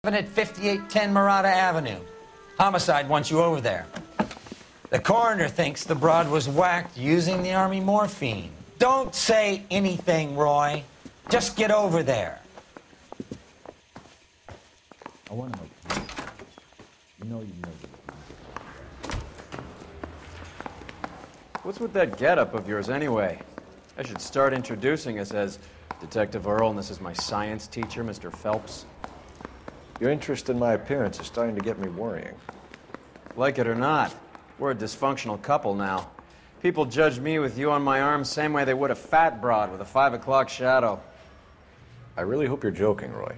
happened at 5810 Murata Avenue. Homicide wants you over there. The coroner thinks the broad was whacked using the Army morphine. Don't say anything, Roy. Just get over there. I want to know. You know. What's with that getup of yours anyway? I should start introducing us as Detective Earl, and this is my science teacher, Mr. Phelps. Your interest in my appearance is starting to get me worrying. Like it or not, we're a dysfunctional couple now. People judge me with you on my arm same way they would a fat broad with a 5 o'clock shadow. I really hope you're joking, Roy.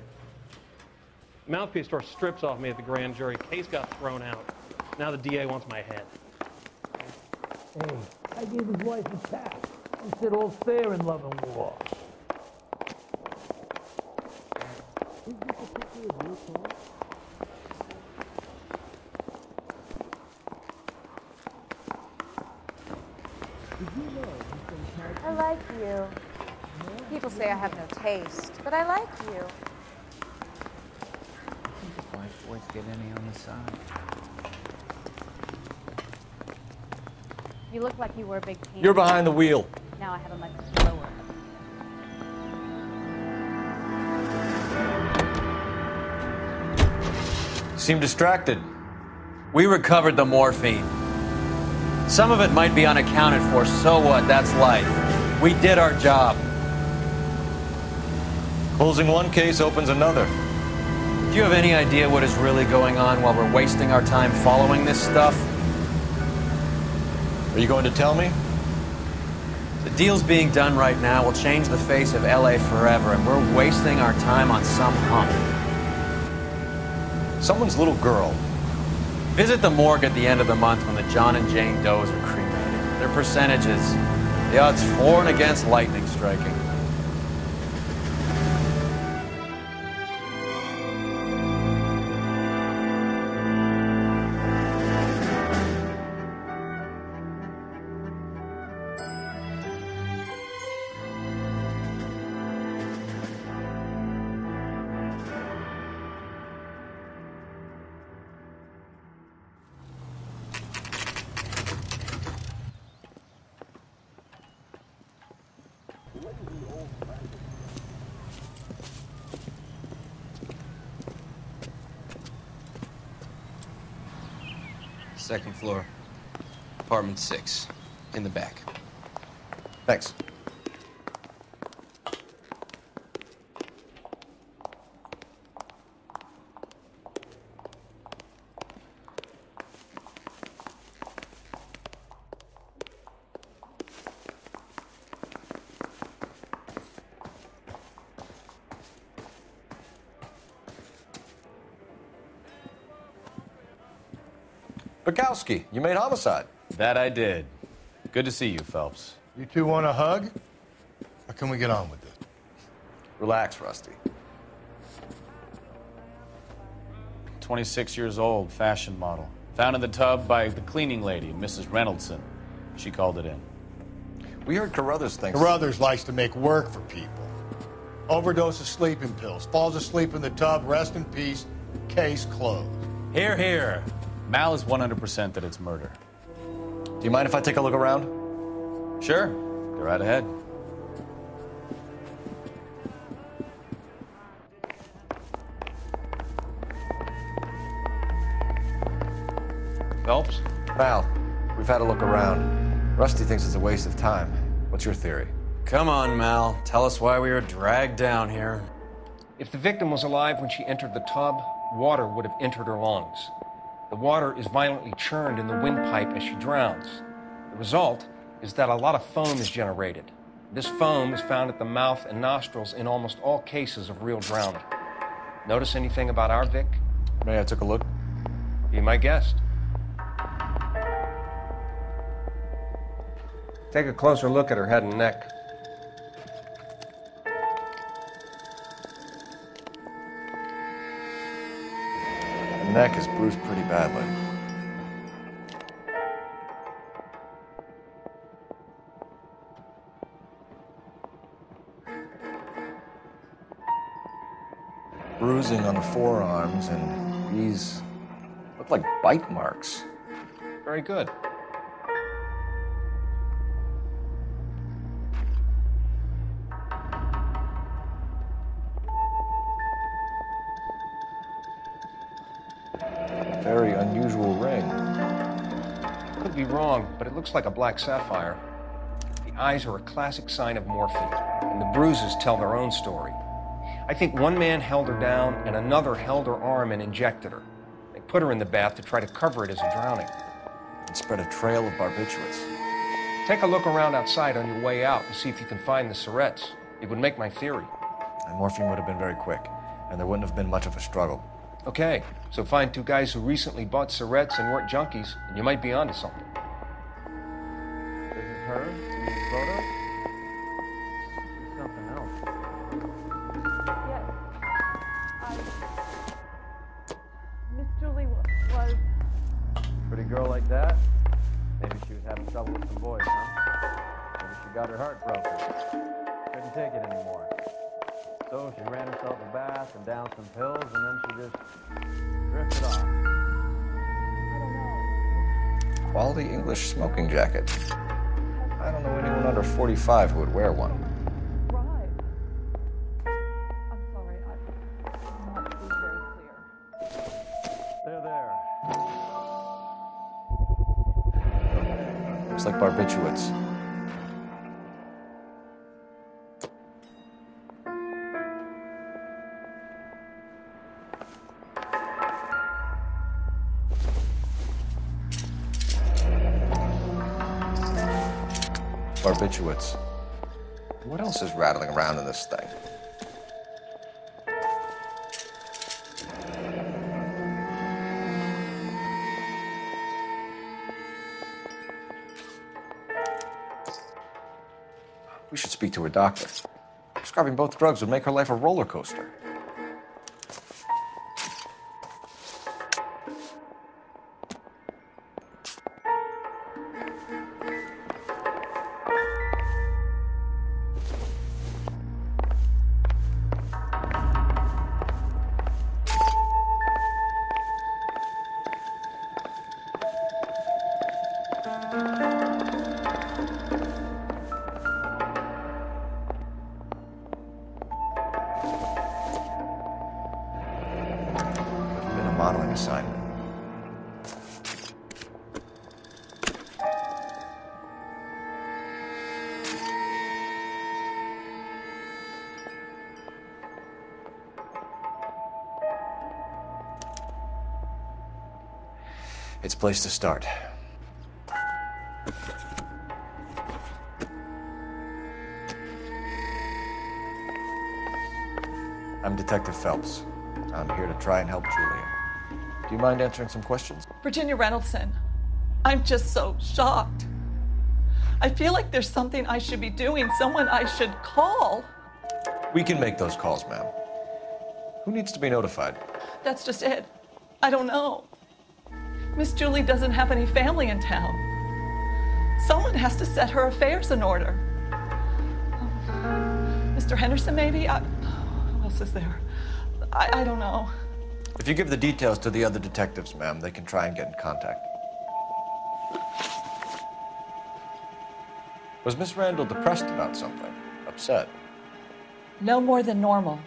Mouthpiece tore strips off me at the grand jury. Case got thrown out. Now the DA wants my head. Hey, I gave his wife a tap. He said all's fair in love and war. Is this a picture of your car? I like you. People say I have no taste, but I like you. Why boys get any on the side? You look like you were a big pain. You're behind the wheel. Now I have a much slower. You seem distracted. We recovered the morphine. Some of it might be unaccounted for, so what? That's life. We did our job. Closing one case opens another. Do you have any idea what is really going on while we're wasting our time following this stuff? Are you going to tell me? The deals being done right now will change the face of LA forever, and we're wasting our time on some hump. Someone's little girl. Visit the morgue at the end of the month when the John and Jane Does are cremated. Their percentages, the odds for and against lightning striking. Second floor, apartment 6, in the back. Thanks. Bukowski, you made homicide. That I did. Good to see you, Phelps. You two want a hug? Or can we get on with this? Relax, Rusty. 26 years old, fashion model. Found in the tub by the cleaning lady, Mrs. Reynoldson. She called it in. We heard Carruthers thinks... Carruthers likes to make work for people. Overdose of sleeping pills. Falls asleep in the tub. Rest in peace. Case closed. Here, here. Mal is 100% that it's murder. Do you mind if I take a look around? Sure. Go right ahead. Phelps? Mal, we've had a look around. Rusty thinks it's a waste of time. What's your theory? Come on, Mal. Tell us why we were dragged down here. If the victim was alive when she entered the tub, water would have entered her lungs. The water is violently churned in the windpipe as she drowns. The result is that a lot of foam is generated. This foam is found at the mouth and nostrils in almost all cases of real drowning. Notice anything about our Vic? May I take a look? Be my guest. Take a closer look at her head and neck. The neck is bruised pretty badly. bruising on the forearms, and these look like bite marks. Very good. Very unusual ring. Could be wrong, but it looks like a black sapphire. The eyes are a classic sign of morphine, and the bruises tell their own story. I think one man held her down and another held her arm and injected her. They put her in the bath to try to cover it as a drowning. It spread a trail of barbiturates. Take a look around outside on your way out and see if you can find the syrettes. It would make my theory. And morphine would have been very quick, and there wouldn't have been much of a struggle. Okay, so find two guys who recently bought syrettes and weren't junkies, and you might be onto something. This is her in this photo? She's something else. Yes. Miss Julie was... Pretty girl like that? Maybe she was having trouble with some boys, huh? Maybe she got her heart broken. Couldn't take it anymore. So she ran herself a bath and down some pills, and then she just drifted off. I don't know. Quality English smoking jacket. I don't know anyone under 45 who would wear one. Right. I'm sorry. I'm not being very clear. There. Looks like barbiturates. Barbiturates. What else is rattling around in this thing? We should speak to her doctor. Prescribing both drugs would make her life a roller coaster. Modeling assignment. It's a place to start. I'm Detective Phelps. I'm here to try and help Julia. Do you mind answering some questions? Virginia Reynoldson, I'm just so shocked. I feel like there's something I should be doing, someone I should call. We can make those calls, ma'am. Who needs to be notified? That's just it. I don't know. Miss Julie doesn't have any family in town. Someone has to set her affairs in order. Mr. Henderson, maybe? Who else is there? I don't know. If you give the details to the other detectives, ma'am, they can try and get in contact. Was Miss Randall depressed about something? Upset? No more than normal.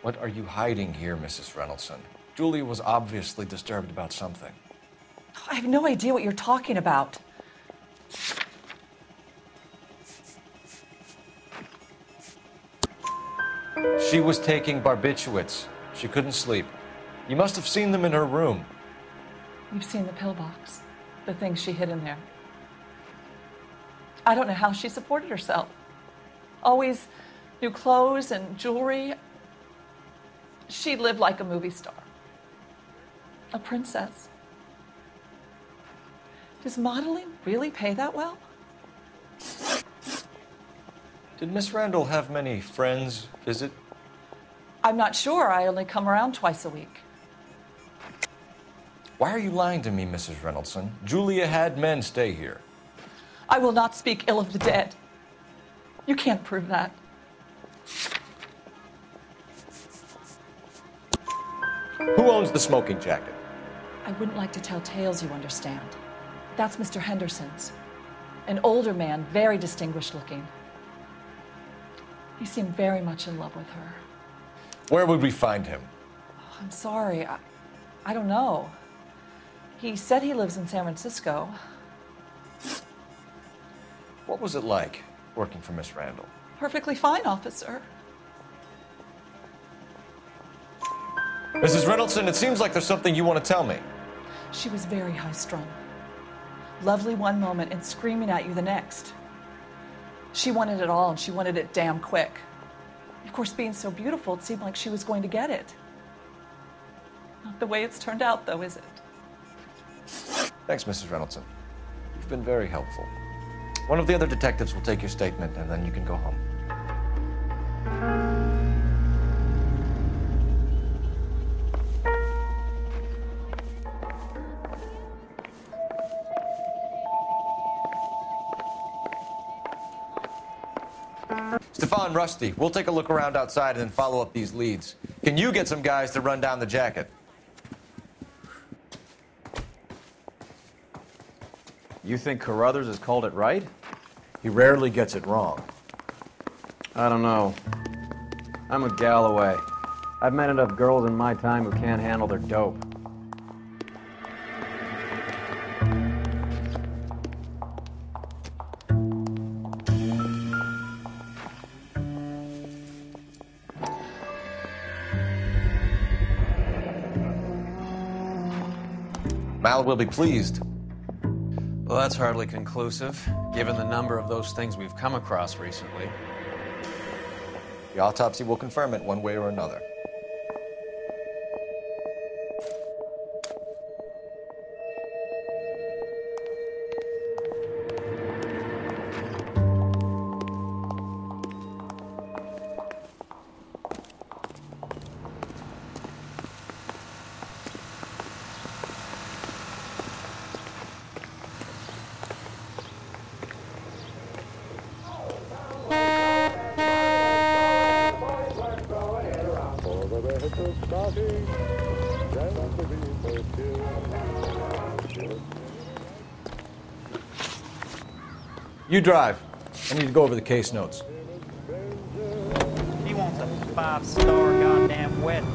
What are you hiding here, Mrs. Reynoldson? Julia was obviously disturbed about something. I have no idea what you're talking about. She was taking barbiturates. She couldn't sleep. You must have seen them in her room. You've seen the pillbox, the things she hid in there. I don't know how she supported herself. Always new clothes and jewelry. She lived like a movie star. A princess. Does modeling really pay that well? Did Miss Randall have many friends visit? I'm not sure. I only come around twice a week. Why are you lying to me, Mrs. Reynoldson? Julia had men stay here. I will not speak ill of the dead. You can't prove that. Who owns the smoking jacket? I wouldn't like to tell tales, you understand. That's Mr. Henderson's. An older man, very distinguished looking. He seemed very much in love with her. Where would we find him? Oh, I'm sorry. I don't know. He said he lives in San Francisco. What was it like working for Miss Randall? Perfectly fine, officer. Mrs. Reynoldsson, it seems like there's something you want to tell me. She was very high-strung. Lovely one moment and screaming at you the next. She wanted it all, and she wanted it damn quick. Of course, being so beautiful, it seemed like she was going to get it. Not the way it's turned out, though, is it? Thanks, Mrs. Reynoldsson. You've been very helpful. One of the other detectives will take your statement, and then you can go home. Stefan, Rusty, we'll take a look around outside and then follow up these leads. Can you get some guys to run down the jacket? You think Carruthers has called it right? He rarely gets it wrong. I don't know. I'm with Galloway. I've met enough girls in my time who can't handle their dope. Mal will be pleased. Well, that's hardly conclusive, given the number of those things we've come across recently. The autopsy will confirm it one way or another. You drive. I need to go over the case notes. He wants a 5-star goddamn wedding.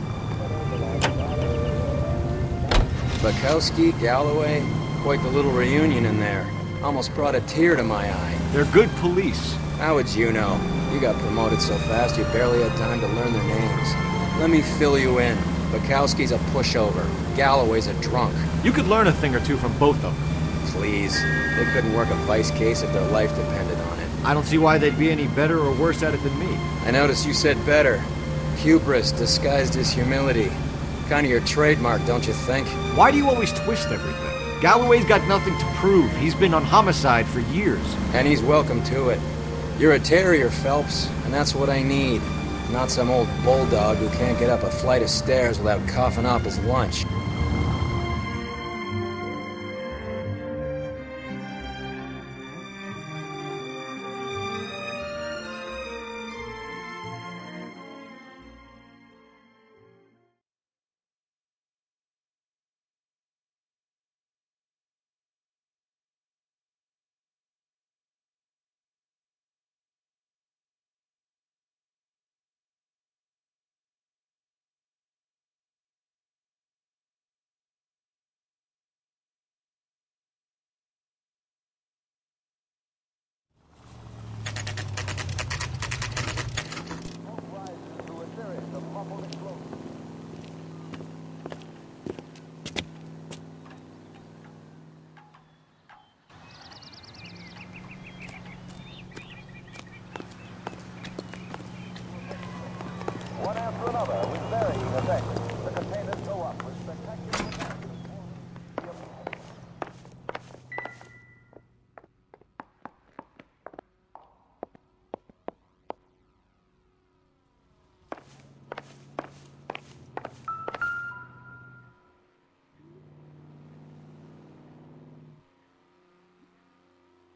Bukowski, Galloway, quite the little reunion in there. Almost brought a tear to my eye. They're good police. How would you know? You got promoted so fast you barely had time to learn their names. Let me fill you in. Bukowski's a pushover. Galloway's a drunk. You could learn a thing or two from both of them. Please. They couldn't work a vice case if their life depended on it. I don't see why they'd be any better or worse at it than me. I noticed you said better. Hubris disguised as humility. Kind of your trademark, don't you think? Why do you always twist everything? Galloway's got nothing to prove. He's been on homicide for years. And he's welcome to it. You're a terrier, Phelps, and that's what I need. Not some old bulldog who can't get up a flight of stairs without coughing up his lunch.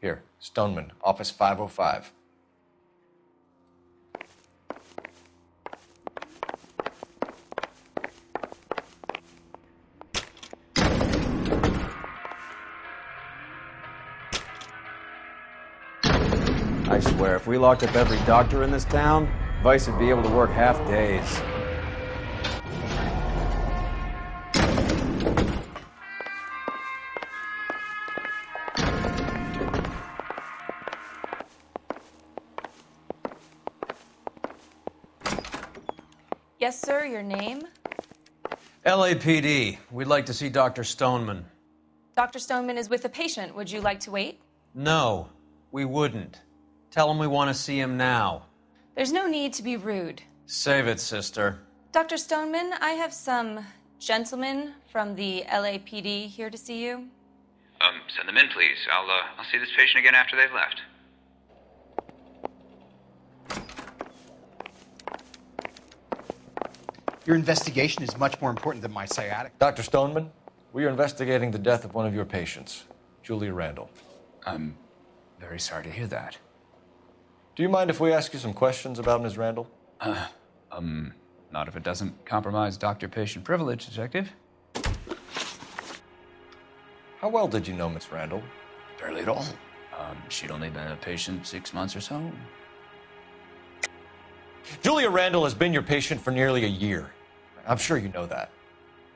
Here, Stoneman, office 505. swear, if we locked up every doctor in this town, Vice would be able to work half days. Yes, sir, your name? LAPD. We'd like to see Dr. Stoneman. Dr. Stoneman is with a patient. Would you like to wait? No, we wouldn't. Tell him we want to see him now. There's no need to be rude. Save it, sister. Dr. Stoneman, I have some gentlemen from the LAPD here to see you. Send them in, please. I'll see this patient again after they've left. Your investigation is much more important than my sciatic. Dr. Stoneman, we are investigating the death of one of your patients, Julia Randall. I'm very sorry to hear that. Do you mind if we ask you some questions about Ms. Randall? Not if it doesn't compromise doctor-patient privilege, Detective. How well did you know Miss Randall? Barely at all. She'd only been a patient 6 months or so. Julia Randall has been your patient for nearly a year. I'm sure you know that.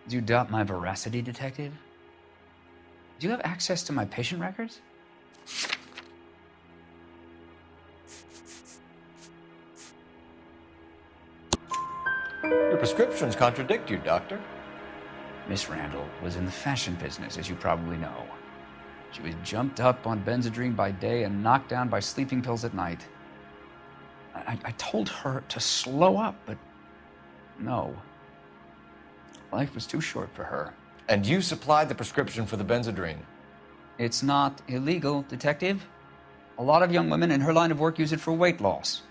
Do you doubt my veracity, Detective? Do you have access to my patient records? Your prescriptions contradict you, Doctor. Miss Randall was in the fashion business, as you probably know. She was jumped up on Benzedrine by day and knocked down by sleeping pills at night. I told her to slow up, but no. Life was too short for her. And you supplied the prescription for the Benzedrine? It's not illegal, Detective. A lot of young women in her line of work use it for weight loss.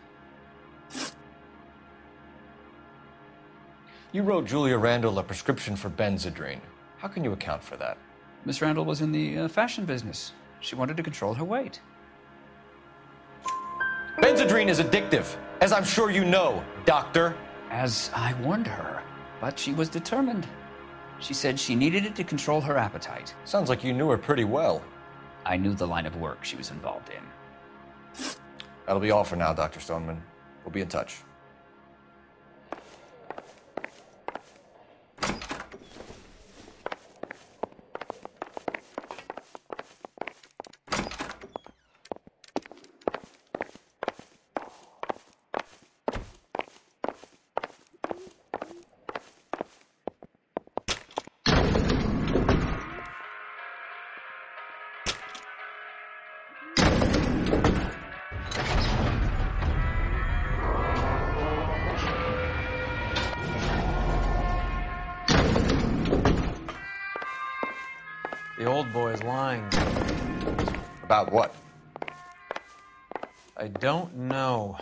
You wrote Julia Randall a prescription for Benzedrine. How can you account for that? Miss Randall was in the fashion business. She wanted to control her weight. Benzedrine is addictive, as I'm sure you know, Doctor. As I warned her, but she was determined. She said she needed it to control her appetite. Sounds like you knew her pretty well. I knew the line of work she was involved in. That'll be all for now, Dr. Stoneman. We'll be in touch. The old boy's lying. About what? I don't know.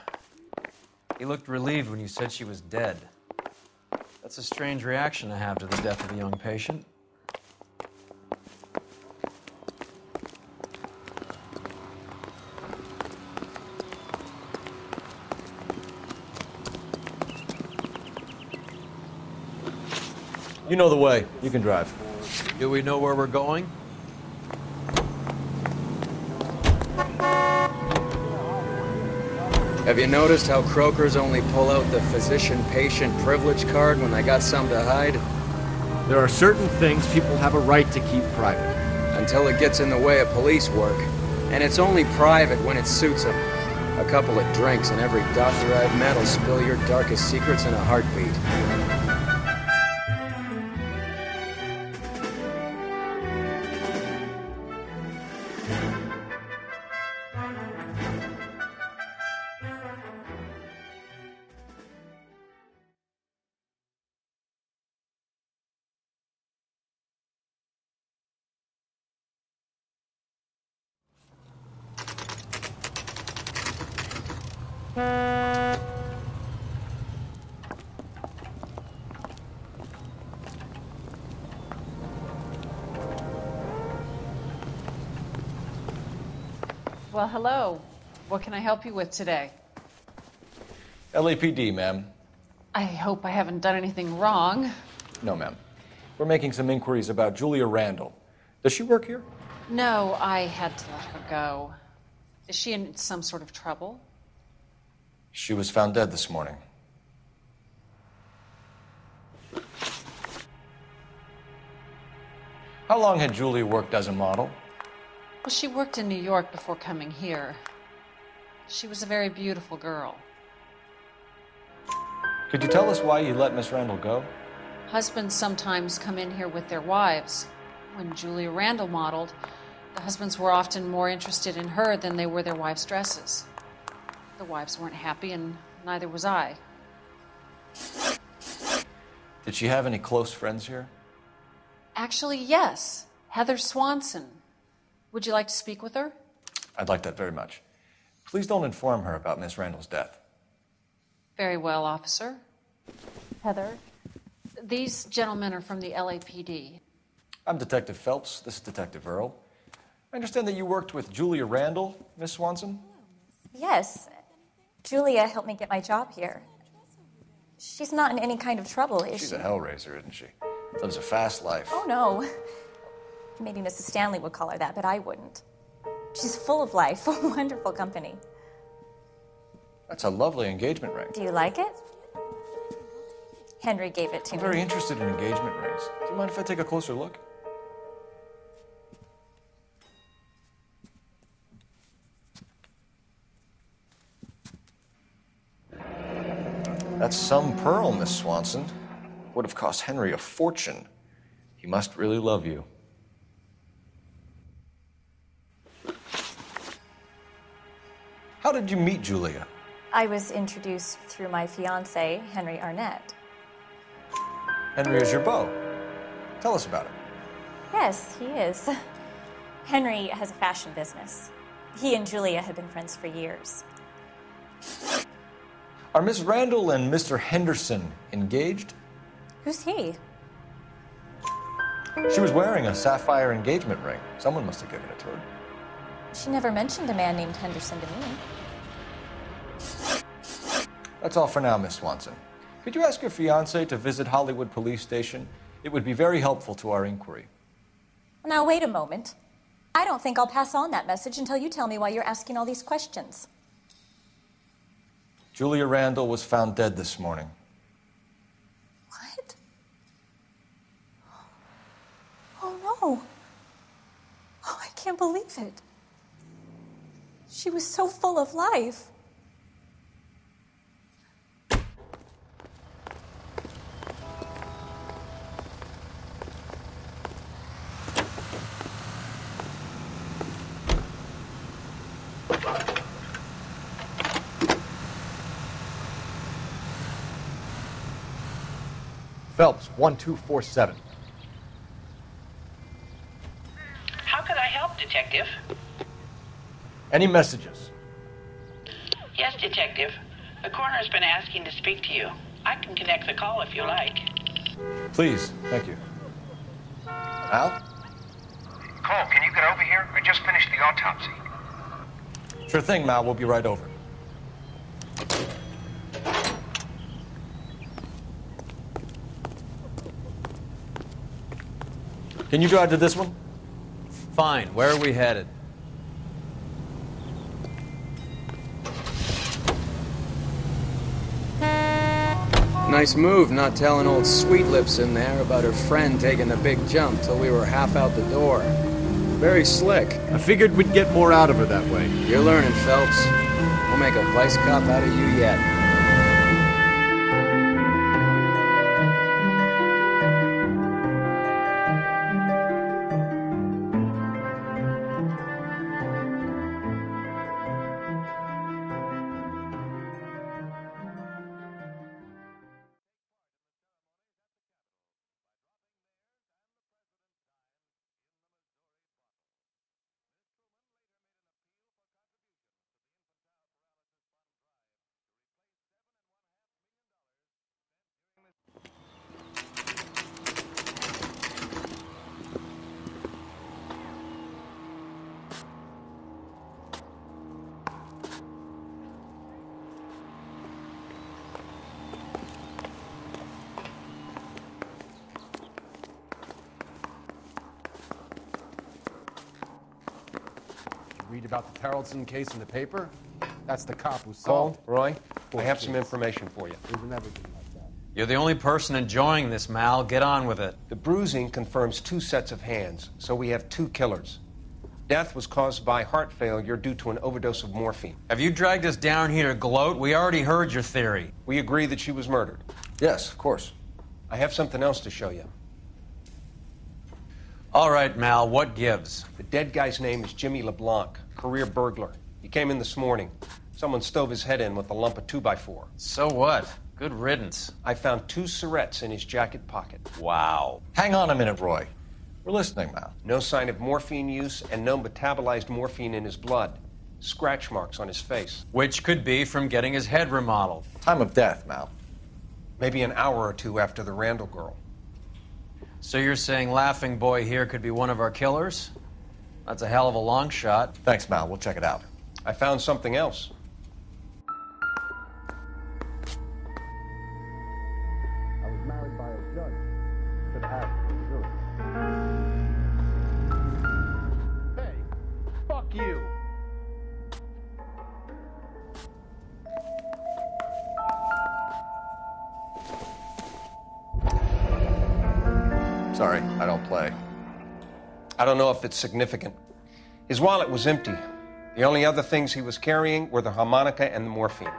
He looked relieved when you said she was dead. That's a strange reaction to have to the death of a young patient. You know the way. You can drive. Do we know where we're going? Have you noticed how Croakers only pull out the physician-patient privilege card when they got something to hide? There are certain things people have a right to keep private. Until it gets in the way of police work. And it's only private when it suits them. A couple of drinks and every doctor I've met will spill your darkest secrets in a heartbeat. Well, hello. What can I help you with today? LAPD, ma'am. I hope I haven't done anything wrong. No, ma'am. We're making some inquiries about Julia Randall. Does she work here? No, I had to let her go. Is she in some sort of trouble? She was found dead this morning. How long had Julia worked as a model? Well, she worked in New York before coming here. She was a very beautiful girl. Could you tell us why you let Miss Randall go? Husbands sometimes come in here with their wives. When Julia Randall modeled, the husbands were often more interested in her than they were their wives' dresses. The wives weren't happy, and neither was I. Did she have any close friends here? Actually, yes. Heather Swanson. Would you like to speak with her? I'd like that very much. Please don't inform her about Miss Randall's death. Very well, officer. Heather, these gentlemen are from the LAPD. I'm Detective Phelps. This is Detective Earl. I understand that you worked with Julia Randall, Miss Swanson? Yes. Julia helped me get my job here. She's not in any kind of trouble, is she? She's a hellraiser, isn't she? Lives a fast life. Oh, no. Maybe Mrs. Stanley would call her that, but I wouldn't. She's full of life, wonderful company. That's a lovely engagement ring. Do you like it? Henry gave it to I'm me. very interested in engagement rings. Do you mind if I take a closer look? That's some pearl, Miss Swanson. Would have cost Henry a fortune. He must really love you. How did you meet Julia? I was introduced through my fiancé, Henry Arnett. Henry is your beau. Tell us about it. Yes, he is. Henry has a fashion business. He and Julia have been friends for years. Are Miss Randall and Mr. Henderson engaged? Who's he? She was wearing a sapphire engagement ring. Someone must have given it to her. She never mentioned a man named Henderson to me. That's all for now, Miss Swanson. Could you ask your fiancé to visit Hollywood Police Station? It would be very helpful to our inquiry. Now, wait a moment. I don't think I'll pass on that message until you tell me why you're asking all these questions. Julia Randall was found dead this morning. What? Oh, no. Oh, I can't believe it. She was so full of life. Phelps, 1247. How can I help, Detective? Any messages? Yes, Detective. The coroner's been asking to speak to you. I can connect the call if you like. Please, thank you. Al? Cole, can you get over here? I just finished the autopsy. Sure thing, Mal. We'll be right over. Can you drive to this one? Fine. Where are we headed? Nice move not telling old Sweet Lips in there about her friend taking the big jump till we were half out the door. Very slick. I figured we'd get more out of her that way. You're learning, Phelps. We'll make a vice cop out of you yet. Read about the Tarleton case in the paper? That's the cop who Cole, solved. Roy, I have some information for you. You're the only person enjoying this, Mal. Get on with it. The bruising confirms 2 sets of hands, so we have 2 killers. Death was caused by heart failure due to an overdose of morphine. Have you dragged us down here to gloat? We already heard your theory. We agree that she was murdered. Yes, of course. I have something else to show you. All right, Mal, what gives? The dead guy's name is Jimmy LeBlanc, career burglar. He came in this morning. Someone stove his head in with a lump of 2x4. So what? Good riddance. I found 2 Syrettes in his jacket pocket. Wow. Hang on a minute, Roy. We're listening, Mal. No sign of morphine use and no metabolized morphine in his blood. Scratch marks on his face. Which could be from getting his head remodeled. Time of death, Mal. Maybe an hour or 2 after the Randall girl. So you're saying Laughing Boy here could be one of our killers? That's a hell of a long shot. Thanks, Mal. We'll check it out. I found something else. I was married by a judge. Should have asked for the jury. Hey, fuck you! Sorry, I don't play. I don't know if it's significant. His wallet was empty. The only other things he was carrying were the harmonica and the morphine.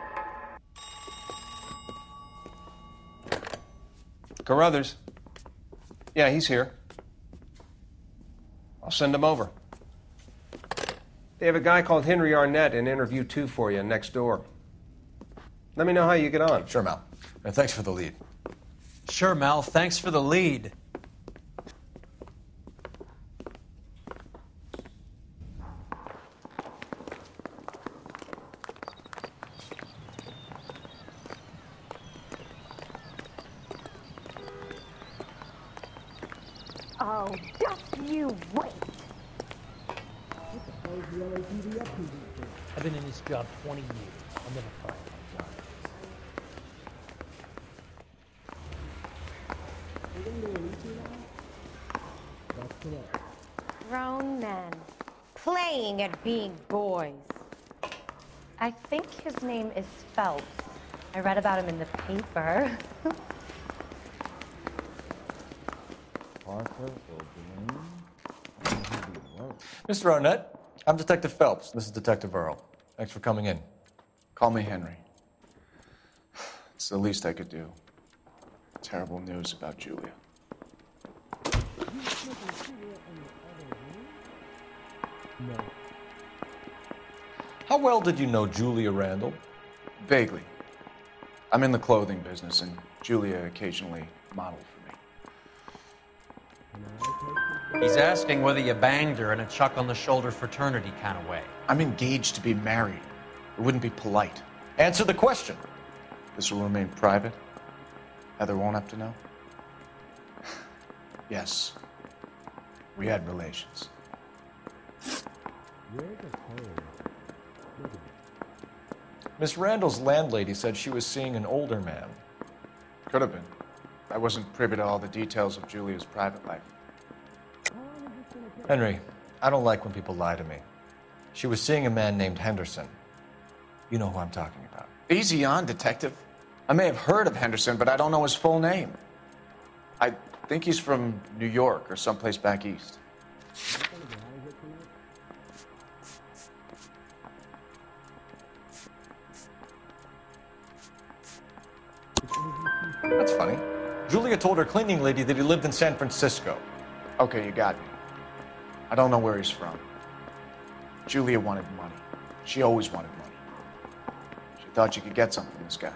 Carruthers. Yeah, he's here. I'll send him over. They have a guy called Henry Arnett in interview 2 for you next door. Let me know how you get on. Sure, Mal. And thanks for the lead. Sure, Mal. Thanks for the lead. Oh, just you wait. I've been in this job 20 years. I'll never fire my job. Grown men playing at being boys. I think his name is Phelps. I read about him in the paper. Mr. Arnett, I'm Detective Phelps. This is Detective Earl. Thanks for coming in. Call me Henry. It's the least I could do. Terrible news about Julia. How well did you know Julia Randall? Vaguely. I'm in the clothing business, and Julia occasionally modeled for me. He's asking whether you banged her in a chuck-on-the-shoulder fraternity kind of way. I'm engaged to be married. It wouldn't be polite. Answer the question. This will remain private? Heather won't have to know? Yes. We had relations. Miss Randall's landlady said she was seeing an older man. Could have been. I wasn't privy to all the details of Julia's private life. Henry, I don't like when people lie to me. She was seeing a man named Henderson. You know who I'm talking about. Easy on, Detective. I may have heard of Henderson, but I don't know his full name. I think he's from New York or someplace back east. That's funny. Julia told her cleaning lady that he lived in San Francisco. Okay, you got me. I don't know where he's from. Julia wanted money. She always wanted money. She thought she could get something from this guy.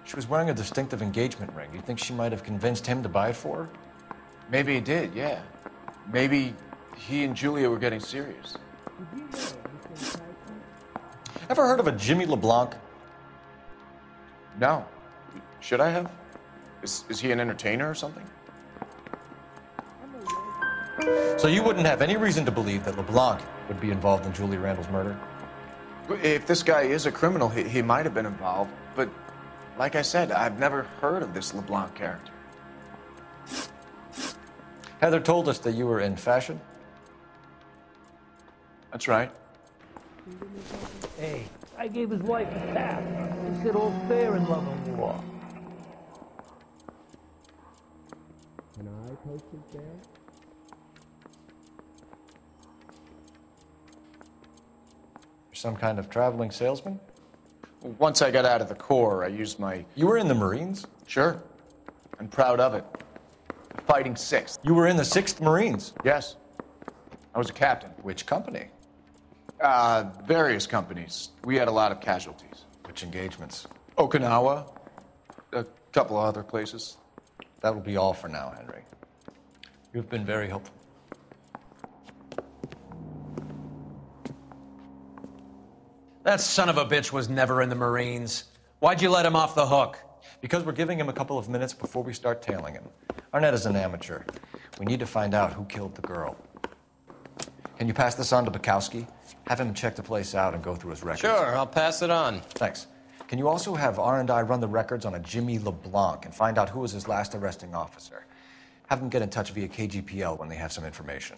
She was wearing a distinctive engagement ring. You think she might have convinced him to buy it for her? Maybe he did, yeah. Maybe he and Julia were getting serious. Ever heard of a Jimmy LeBlanc? No. Should I have? Is he an entertainer or something? So you wouldn't have any reason to believe that LeBlanc would be involved in Julia Randall's murder? If this guy is a criminal, he might have been involved. But like I said, I've never heard of this LeBlanc character. Heather told us that you were in fashion. That's right. Hey, I gave his wife a tap. They said all's fair in love and war. Can I post it there? You're some kind of traveling salesman? Once I got out of the Corps, I used my... You were in the Marines? Sure. I'm proud of it. Fighting 6th. You were in the 6th Marines? Yes. I was a captain. Which company? Various companies. We had a lot of casualties. Which engagements? Okinawa. A couple of other places. That will be all for now, Henry. You've been very helpful. That son of a bitch was never in the Marines. Why'd you let him off the hook? Because we're giving him a couple of minutes before we start tailing him. Arnett is an amateur. We need to find out who killed the girl. Can you pass this on to Bukowski? Have him check the place out and go through his records. Sure, I'll pass it on. Thanks. Can you also have R&I run the records on a Jimmy LeBlanc and find out who was his last arresting officer? Have them get in touch via KGPL when they have some information.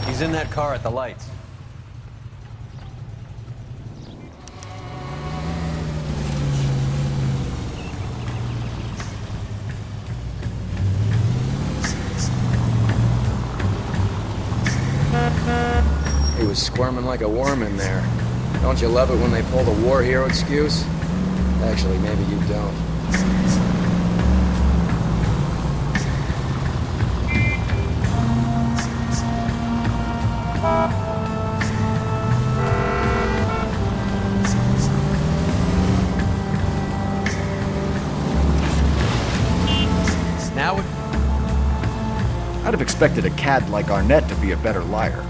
He's in that car at the lights. He was squirming like a worm in there. Don't you love it when they pull the war hero excuse? Actually, maybe you don't. Now it... I'd have expected a cad like Arnett to be a better liar.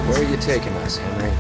Where are you taking us, Henry?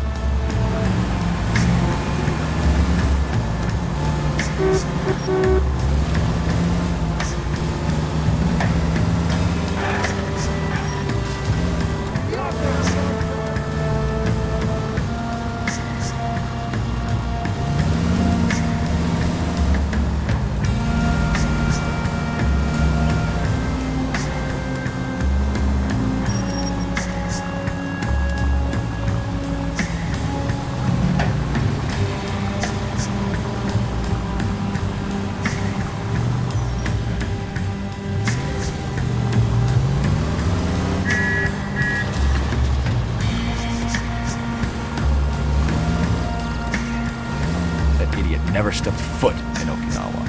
Never stepped foot in Okinawa.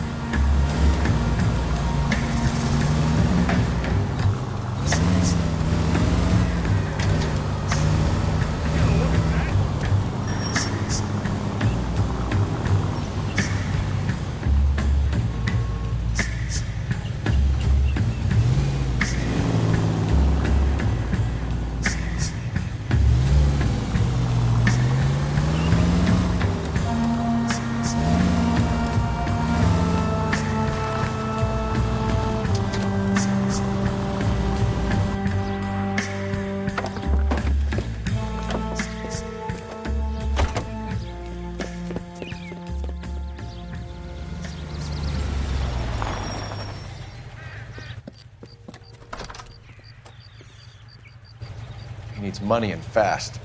He needs money and fast.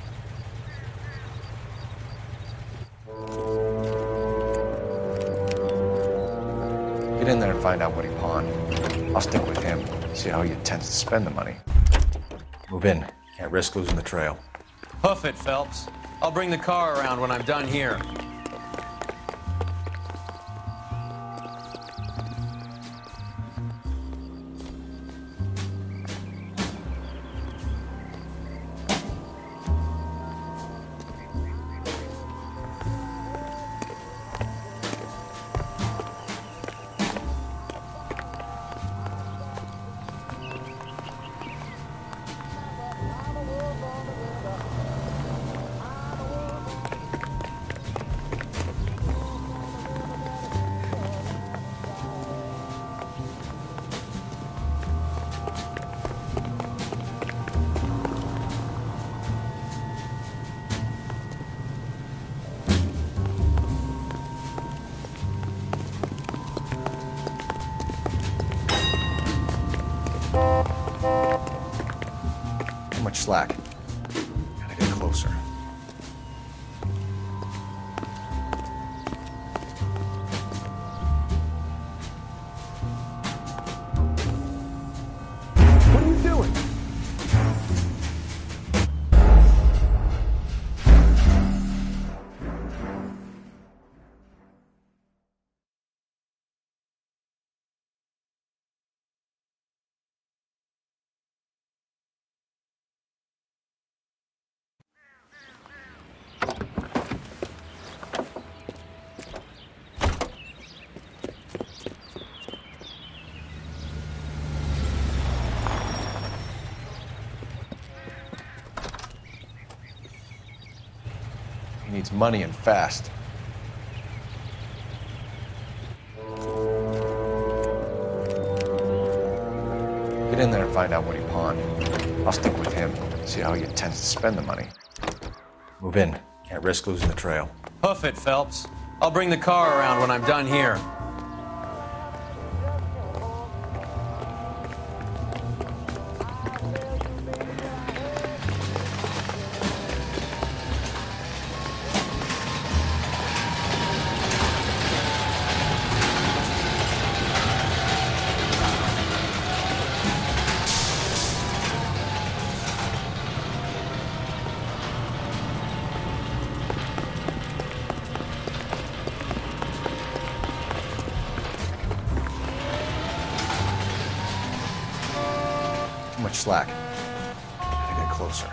Get in there and find out what he pawned. I'll stick with him, see how he intends to spend the money. Move in. Can't risk losing the trail. Hoof it, Phelps. I'll bring the car around when I'm done here. much slack. Gotta get closer. What are you doing? He needs money and fast. Get in there and find out what he pawned. I'll stick with him, see how he intends to spend the money. Move in. Can't risk losing the trail. Hoof it, Phelps. I'll bring the car around when I'm done here. Too much slack. Gotta get closer.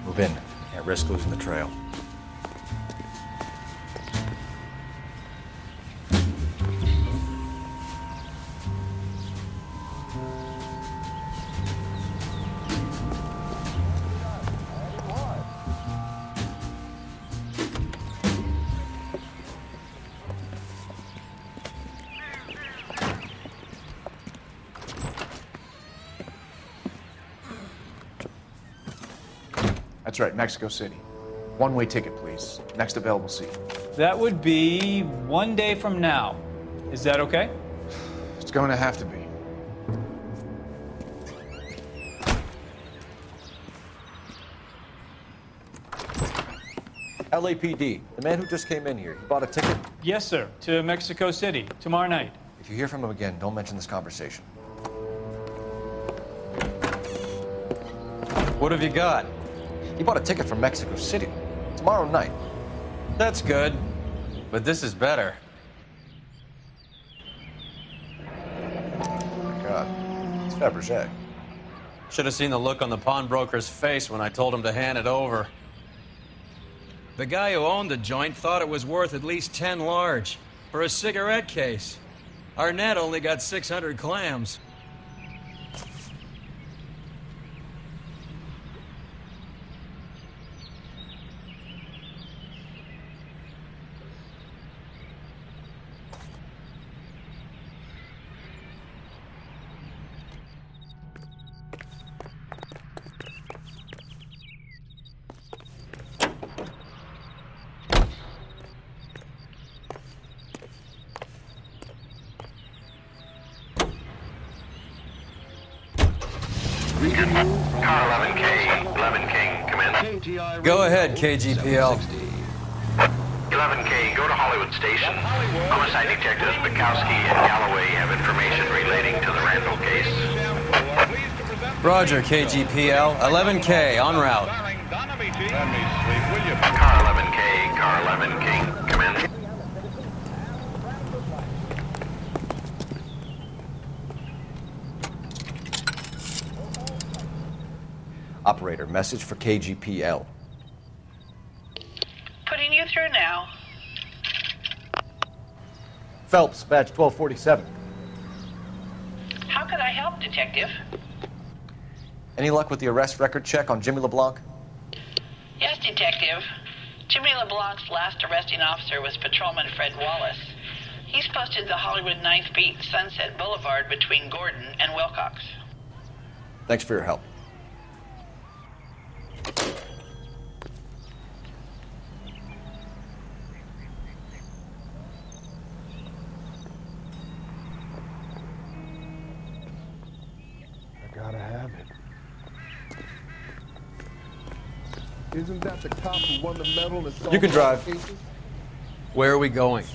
Move in. Can't risk losing the trail. That's right, Mexico City. One-way ticket, please. Next available seat. That would be 1 day from now. Is that okay? It's going to have to be. LAPD, the man who just came in here, he bought a ticket? Yes, sir. To Mexico City, tomorrow night. If you hear from him again, don't mention this conversation. What have you got? He bought a ticket from Mexico City. Tomorrow night. That's good. But this is better. Oh my God. It's Fabergé. Should have seen the look on the pawnbroker's face when I told him to hand it over. The guy who owned the joint thought it was worth at least 10 large for a cigarette case. Arnett only got 600 clams. Go ahead, KGPL. 11K, go to Hollywood Station. Homicide detectives Bukowski and Galloway have information relating to the Randall case. Roger, KGPL. 11K, en route. Car 11K, car 11K, come in. Operator, message for KGPL. Putting you through now. Phelps, badge 1247. How could I help, Detective? Any luck with the arrest record check on Jimmy LeBlanc? Yes, Detective. Jimmy LeBlanc's last arresting officer was Patrolman Fred Wallace. He's posted the Hollywood 9th Beat Sunset Boulevard between Gordon and Wilcox. Thanks for your help. I gotta have it. Isn't that the cop who won the medal in You can drive. cases? Where are we going?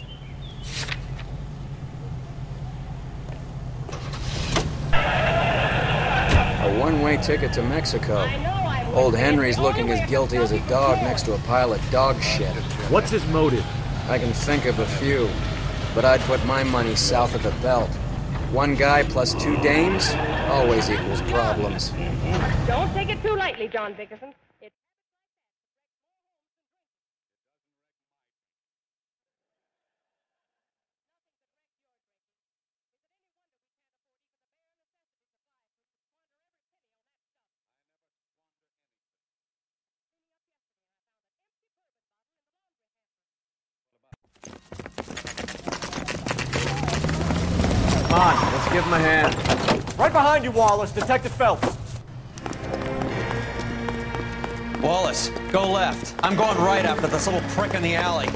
A one-way ticket to Mexico. Old Henry's looking as guilty as a dog next to a pile of dog shit. What's his motive? I can think of a few, but I'd put my money south of the belt. One guy plus two dames always equals problems. Don't take it too lightly, John Dickerson. Come on, let's give him a hand. Right behind you, Wallace. Detective Phelps. Wallace, go left. I'm going right after this little prick in the alley.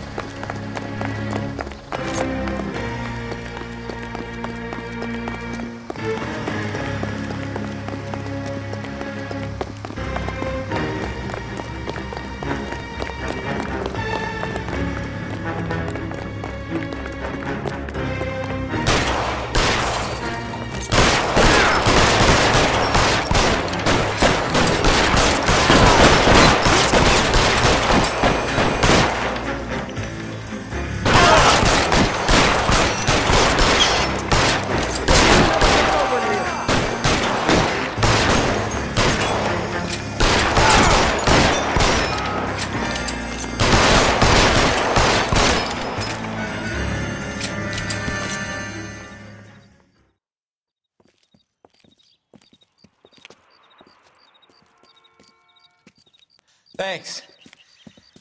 Thanks.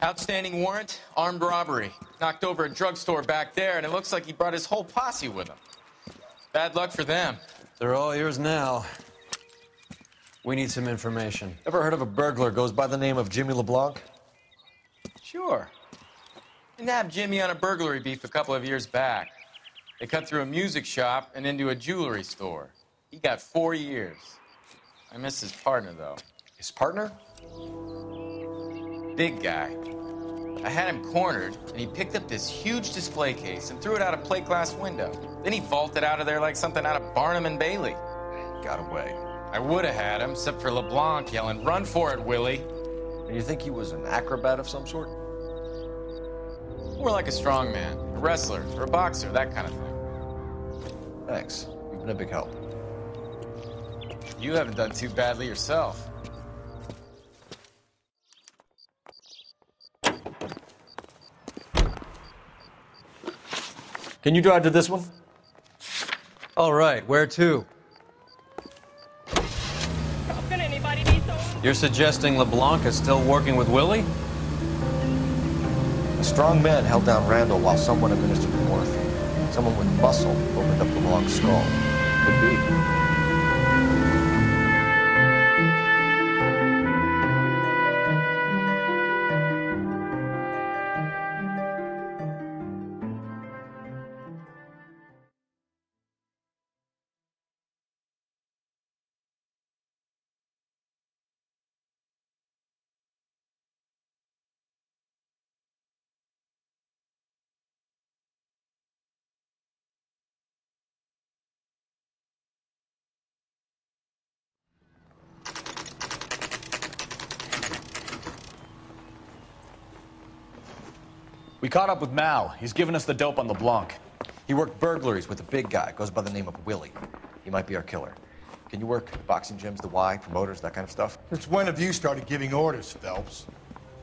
Outstanding warrant, armed robbery. Knocked over a drugstore back there, and it looks like he brought his whole posse with him. Bad luck for them. They're all yours now. We need some information. Ever heard of a burglar goes by the name of Jimmy LeBlanc? Sure. I nabbed Jimmy on a burglary beef a couple of years back. They cut through a music shop and into a jewelry store. He got 4 years. I miss his partner, though. His partner? Big guy. I had him cornered, and he picked up this huge display case and threw it out a plate glass window. Then he vaulted out of there like something out of Barnum and Bailey. Got away. I would have had him, except for LeBlanc yelling, "Run for it, Willie!" And you think he was an acrobat of some sort? More like a strongman, a wrestler, or a boxer, that kind of thing. Thanks. You've been a big help. You haven't done too badly yourself. Can you drive to this one? All right, where to? You're suggesting LeBlanc is still working with Willie? A strong man held down Randall while someone administered morphine. Someone with muscle opened up LeBlanc's skull. Could be. We caught up with Mao. He's given us the dope on LeBlanc. He worked burglaries with a big guy, goes by the name of Willie. He might be our killer. Can you work boxing gyms, the Y, promoters, that kind of stuff? Since when have you started giving orders, Phelps?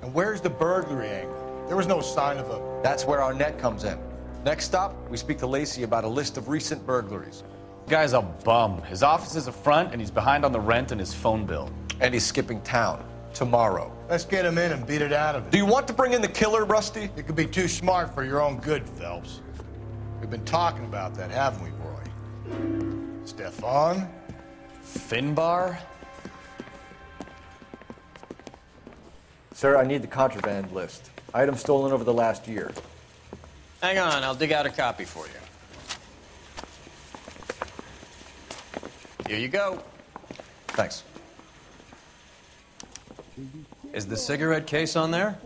And where's the burglary angle? There was no sign of a... That's where Arnett comes in. Next stop, we speak to Lacey about a list of recent burglaries. Guy's a bum. His office is a front, and he's behind on the rent and his phone bill. And he's skipping town tomorrow. Let's get him in and beat it out of him. Do you want to bring in the killer, Rusty? You could be too smart for your own good, Phelps. We've been talking about that, haven't we, Roy? Stefan? Finbar? Sir, I need the contraband list. Items stolen over the last year. Hang on, I'll dig out a copy for you. Here you go. Thanks. Is the cigarette case on there?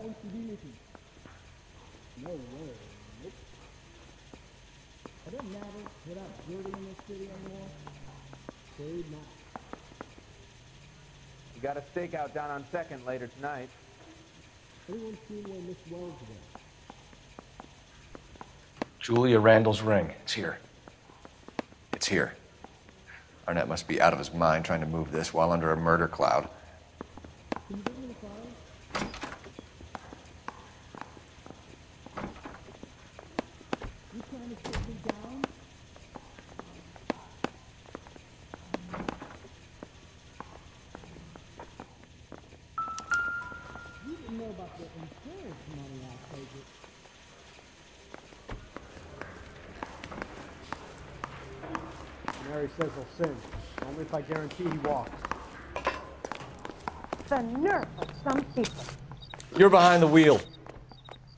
You got a stakeout down on 2nd later tonight. Julia Randall's ring. It's here. It's here. Arnett must be out of his mind trying to move this while under a murder cloud. Mary says he'll sin, only if I guarantee he walks. The nerve of some people. You're behind the wheel.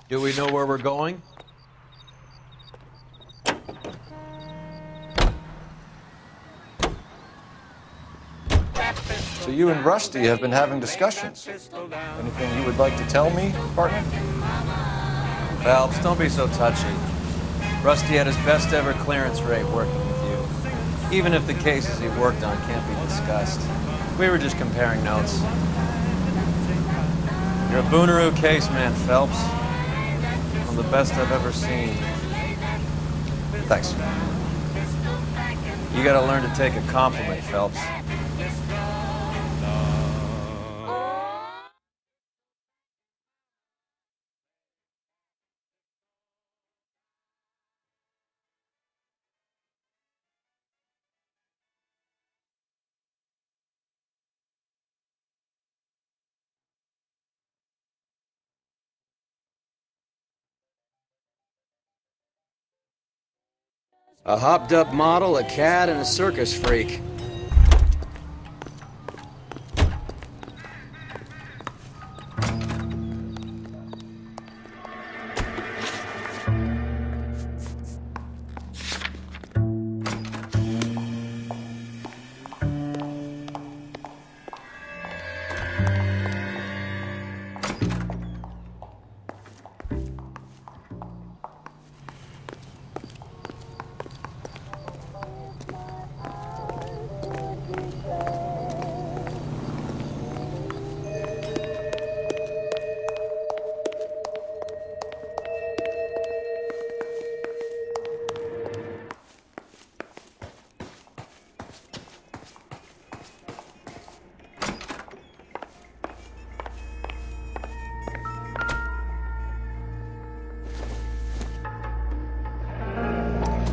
Do we know where we're going? So you and Rusty have been having discussions. Anything you would like to tell me, partner? Phelps, don't be so touchy. Rusty had his best ever clearance rate working with you. Even if the cases he worked on can't be discussed. We were just comparing notes. You're a Booneroo case man, Phelps. One of the best I've ever seen. Thanks. You gotta learn to take a compliment, Phelps. A hopped-up model, a cat, and a circus freak.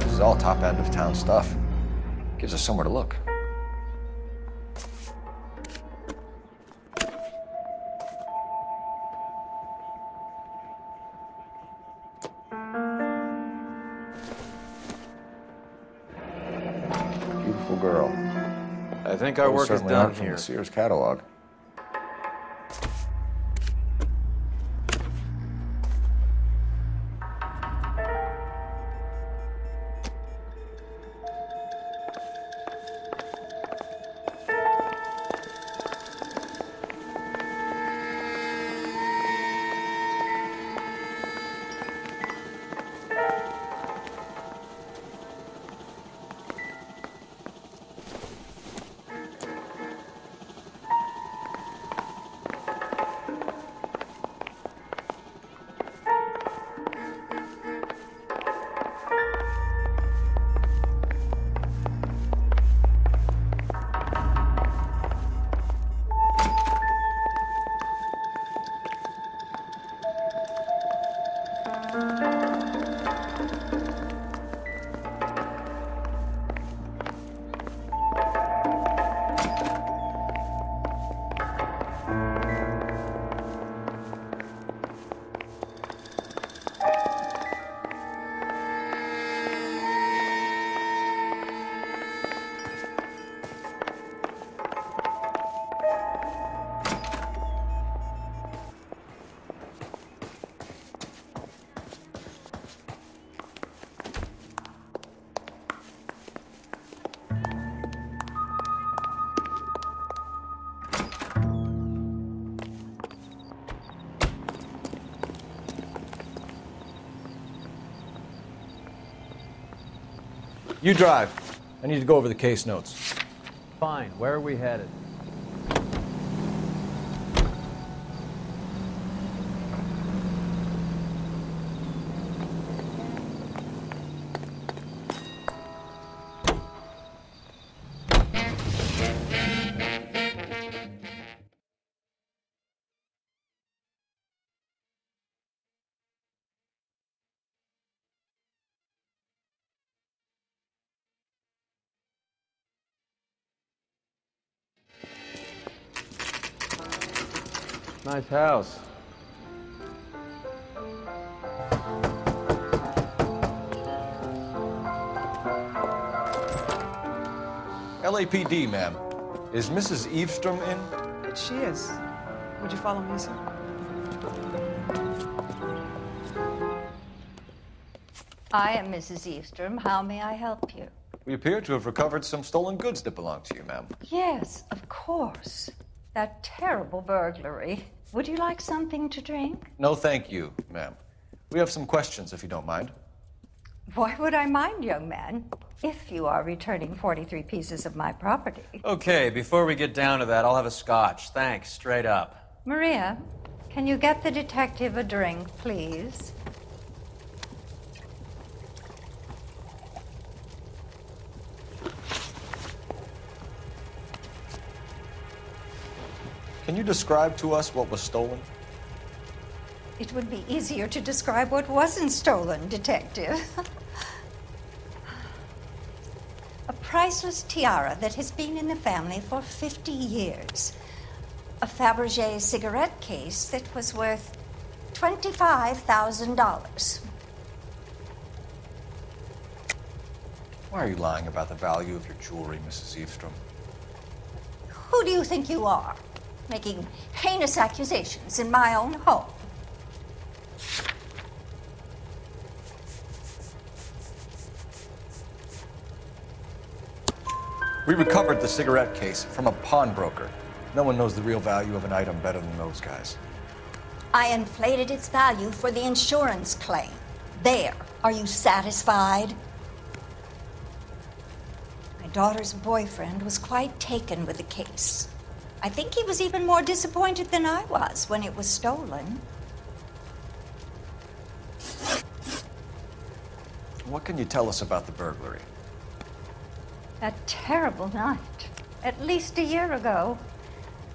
This is all top end of town stuff. Gives us somewhere to look. Beautiful girl. I think our work is Certainly done aren't from here. the Sears catalog. You drive. I need to go over the case notes. Fine. Where are we headed? Nice house. LAPD, ma'am. Is Mrs. Eavestrom in? She is. Would you follow me, sir? I am Mrs. Eavestrom. How may I help you? We appear to have recovered some stolen goods that belong to you, ma'am. Yes, of course. That terrible burglary. Would you like something to drink? No, thank you, ma'am. We have some questions, if you don't mind. Why would I mind, young man, if you are returning 43 pieces of my property? Okay, before we get down to that, I'll have a scotch. Thanks, straight up. Maria, can you get the detective a drink, please? Can you describe to us what was stolen? It would be easier to describe what wasn't stolen, Detective. A priceless tiara that has been in the family for 50 years. A Fabergé cigarette case that was worth $25,000. Why are you lying about the value of your jewelry, Mrs. Eavestrom? Who do you think you are, making heinous accusations in my own home? We recovered the cigarette case from a pawnbroker. No one knows the real value of an item better than those guys. I inflated its value for the insurance claim. There. Are you satisfied? My daughter's boyfriend was quite taken with the case. I think he was even more disappointed than I was when it was stolen. What can you tell us about the burglary? That terrible night, at least a year ago.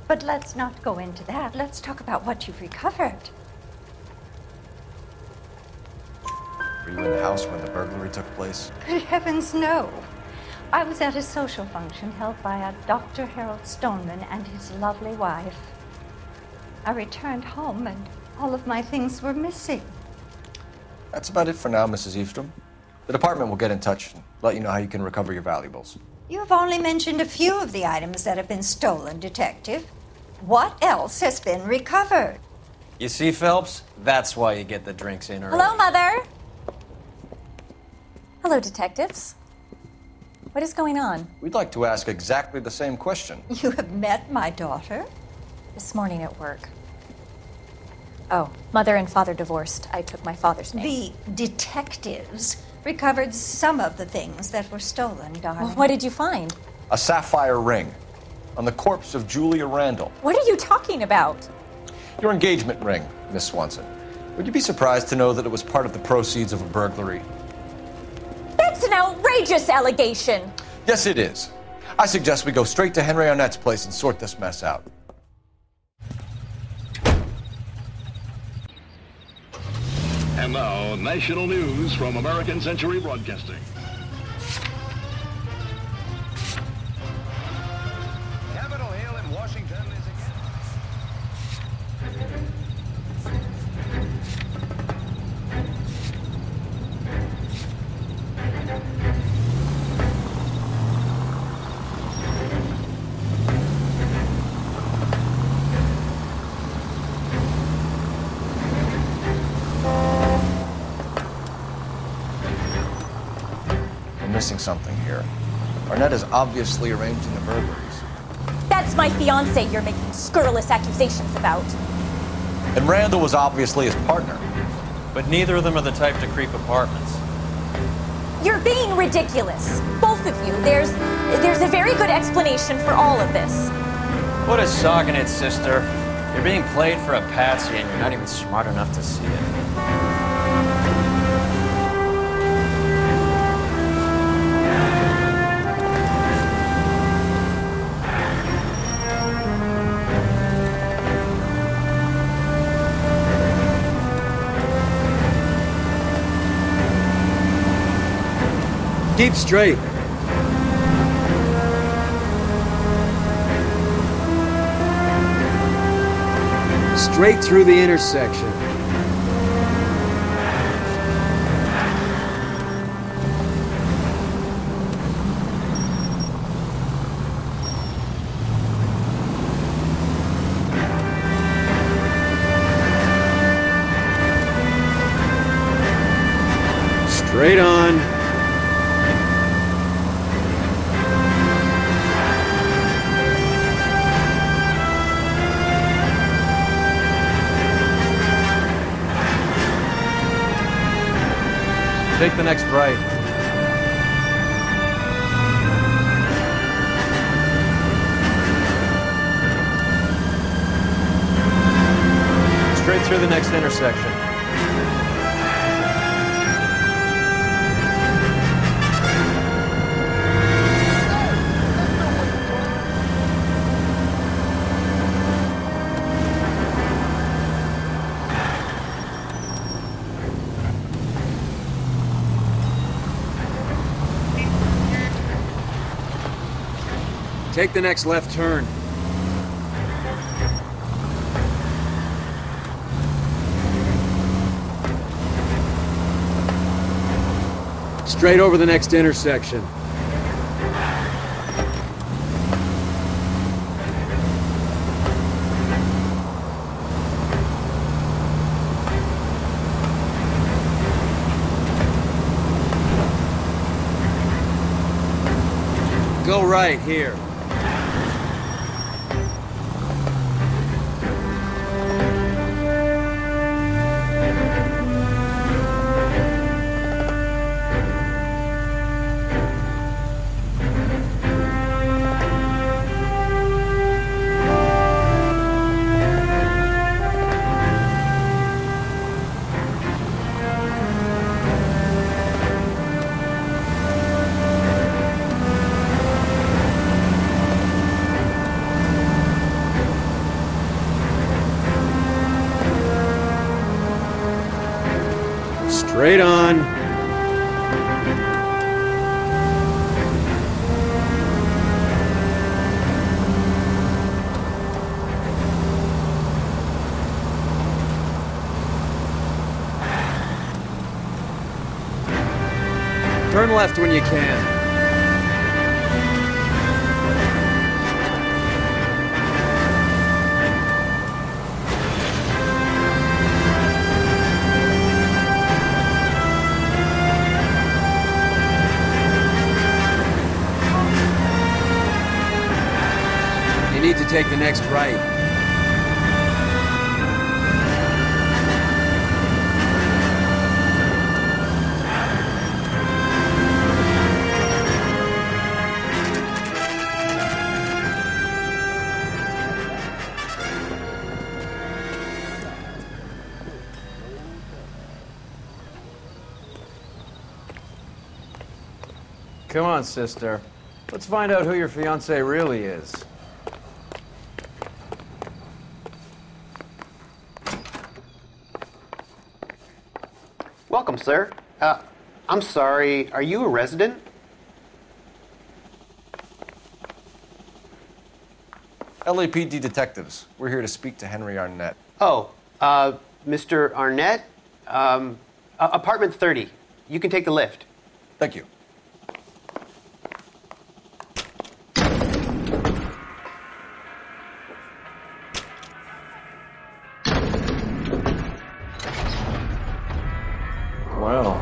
But let's not go into that. Let's talk about what you've recovered. Were you in the house when the burglary took place? Good heavens, no. I was at a social function held by a Dr. Harold Stoneman and his lovely wife. I returned home and all of my things were missing. That's about it for now, Mrs. Eavestrom. The department will get in touch and let you know how you can recover your valuables. You have only mentioned a few of the items that have been stolen, Detective. What else has been recovered? You see, Phelps? That's why you get the drinks in early. Hello, Mother. Hello, detectives. What is going on? We'd like to ask exactly the same question. You have met my daughter? This morning at work. Oh, mother and father divorced. I took my father's name. The detectives recovered some of the things that were stolen, darling. Well, what did you find? A sapphire ring on the corpse of Julia Randall. What are you talking about? Your engagement ring, Miss Swanson. Would you be surprised to know that it was part of the proceeds of a burglary? That's an outrageous allegation. Yes, it is. I suggest we go straight to Henry Arnett's place and sort this mess out. And now, national news from American Century Broadcasting. Capitol Hill in Washington is Missing something here. Arnett is obviously arranging the burglaries. That's my fiancé you're making scurrilous accusations about. And Randall was obviously his partner. But neither of them are the type to creep apartments. You're being ridiculous. Both of you. There's a very good explanation for all of this. What a sogging it, sister. You're being played for a patsy and you're not even smart enough to see it. Keep straight. Straight through the intersection. Straight on. Take the next right. Straight through the next intersection. Take the next left turn. Straight over the next intersection. Go right here. Straight on. Turn left when you can. You need to take the next right. Come on, sister. Let's find out who your fiancé really is. Welcome, sir. I'm sorry, are you a resident? LAPD detectives. We're here to speak to Henry Arnett. Oh, Mr. Arnett? Apartment 30. You can take the lift. Thank you. Well,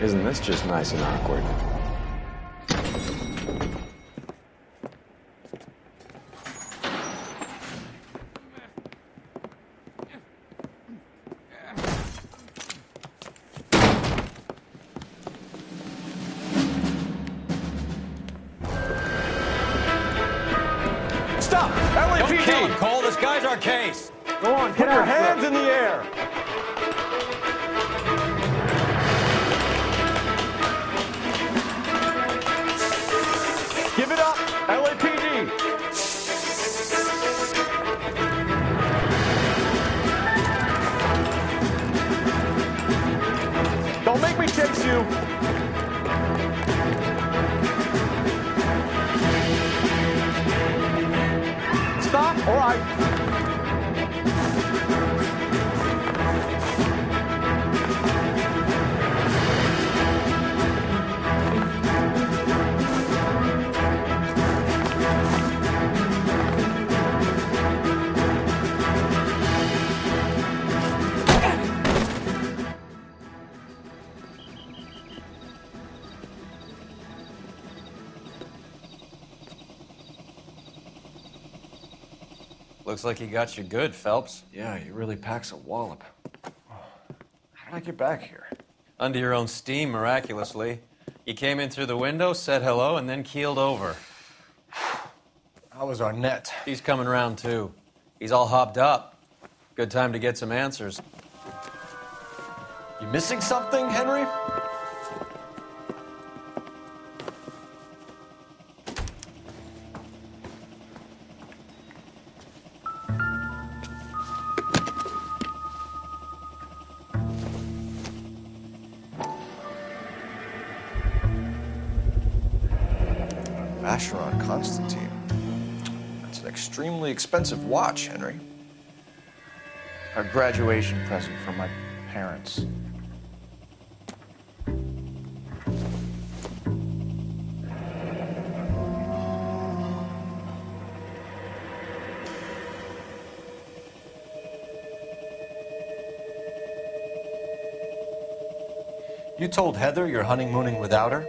isn't this just nice and awkward? Don't kill him, Cole. This guy's our case. Go on, Put your hands in the air. Give it up, LAPD. Don't make me chase you. Stop, all right. Looks like he got you good, Phelps. Yeah, he really packs a wallop. How did I get back here? Under your own steam, miraculously. You came in through the window, said hello, and then keeled over. How was Arnett? He's coming around, too. He's all hopped up. Good time to get some answers. You missing something, Henry? Vacheron Constantine. That's an extremely expensive watch, Henry. A graduation present from my parents. You told Heather you're honeymooning without her?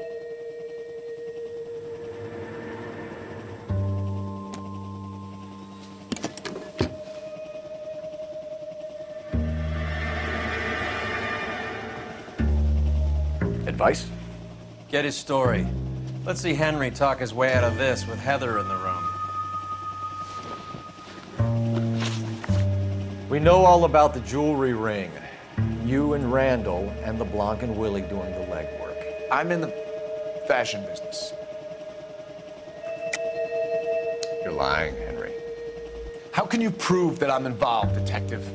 Advice? Get his story. Let's see Henry talk his way out of this with Heather in the room. We know all about the jewelry ring. You and Randall and LeBlanc and Willie doing the legwork. I'm in the fashion business. You're lying, Henry. How can you prove that I'm involved, detective?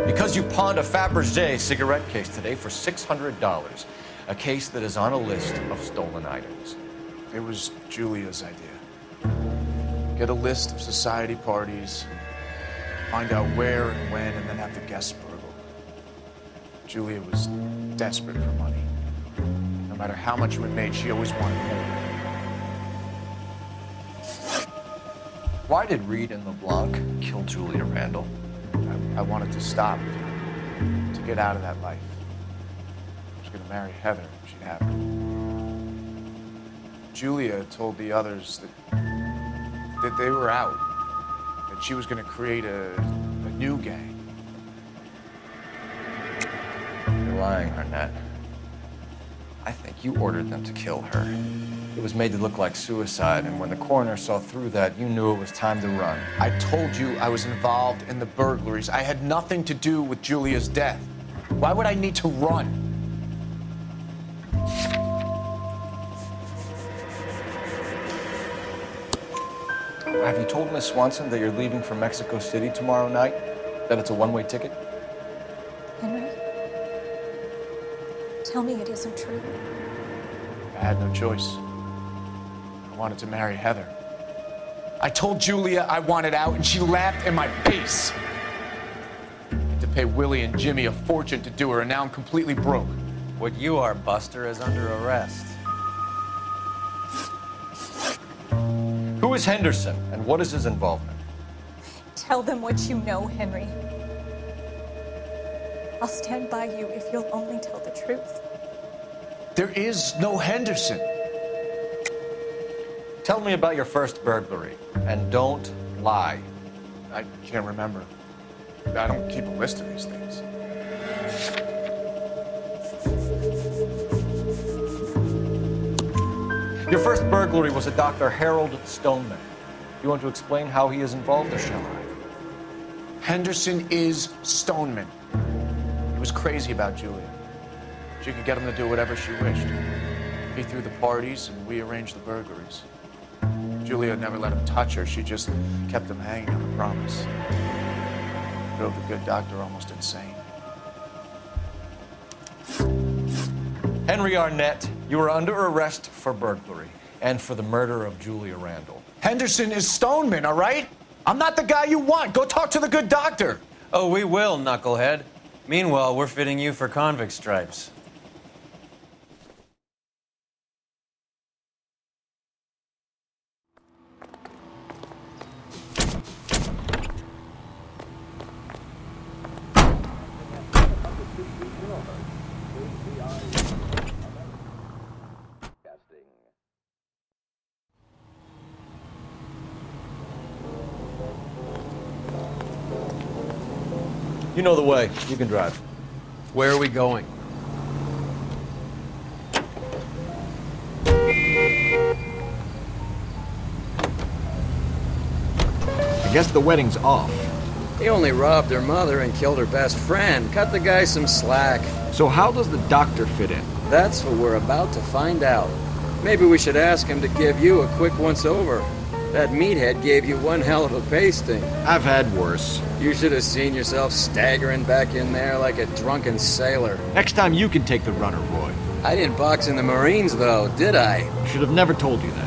Because you pawned a Fabergé cigarette case today for $600. A case that is on a list of stolen items. It was Julia's idea. Get a list of society parties, find out where and when, and then have the guests burgle. Julia was desperate for money. No matter how much it made, she always wanted more. Why did Reed and LeBlanc kill Julia Randall? I wanted to stop, to get out of that life. I was going to marry Heather if she'd have her. Julia told the others that they were out, that she was going to create a new gang. You're lying, Arnett. I think you ordered them to kill her. It was made to look like suicide, and when the coroner saw through that, you knew it was time to run. I told you I was involved in the burglaries. I had nothing to do with Julia's death. Why would I need to run? Have you told Miss Swanson that you're leaving for Mexico City tomorrow night? That it's a one-way ticket? Henry, tell me it isn't true. I had no choice. I wanted to marry Heather. I told Julia I wanted out, and she laughed in my face. I had to pay Willie and Jimmy a fortune to do her, and now I'm completely broke. What you are, Buster, is under arrest. Who is Henderson, and what is his involvement? Tell them what you know, Henry. I'll stand by you if you'll only tell the truth. There is no Henderson. Tell me about your first burglary, and don't lie. I can't remember. I don't keep a list of these things. Your first burglary was at Dr. Harold Stoneman. You want to explain how he is involved, or shall I? Henderson is Stoneman. He was crazy about Julia. She could get him to do whatever she wished. He threw the parties, and we arranged the burglaries. Julia never let him touch her. She just kept him hanging on the promise. Drove the good doctor almost insane. Henry Arnett, you are under arrest for burglary and for the murder of Julia Randall. Henderson is Stoneman, all right? I'm not the guy you want. Go talk to the good doctor. Oh, we will, knucklehead. Meanwhile, we're fitting you for convict stripes. You know the way. You can drive. Where are we going? I guess the wedding's off. He only robbed her mother and killed her best friend. Cut the guy some slack. So how does the doctor fit in? That's what we're about to find out. Maybe we should ask him to give you a quick once-over. That meathead gave you one hell of a pasting. I've had worse. You should have seen yourself staggering back in there like a drunken sailor. Next time you can take the runner, Roy. I didn't box in the Marines, though, did I? Should have never told you that.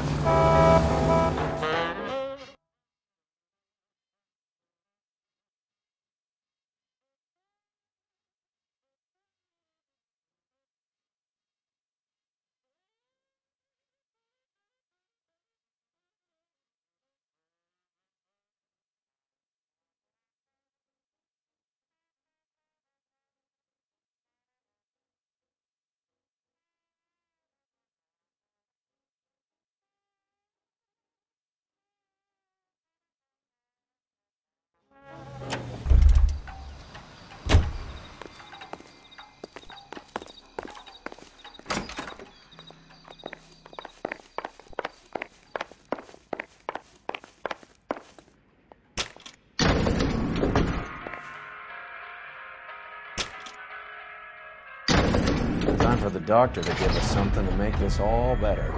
Time for the doctor to give us something to make this all better.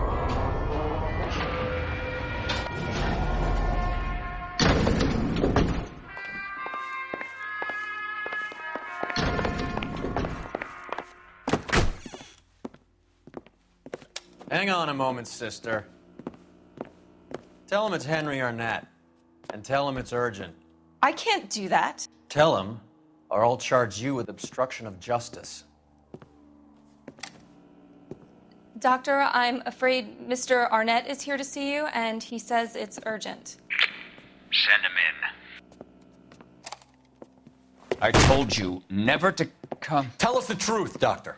Hang on a moment, sister. Tell him it's Henry Arnett, and tell him it's urgent. I can't do that. Tell him, or I'll charge you with obstruction of justice. Doctor, I'm afraid Mr. Arnett is here to see you, and he says it's urgent. Send him in. I told you never to come. Tell us the truth, Doctor.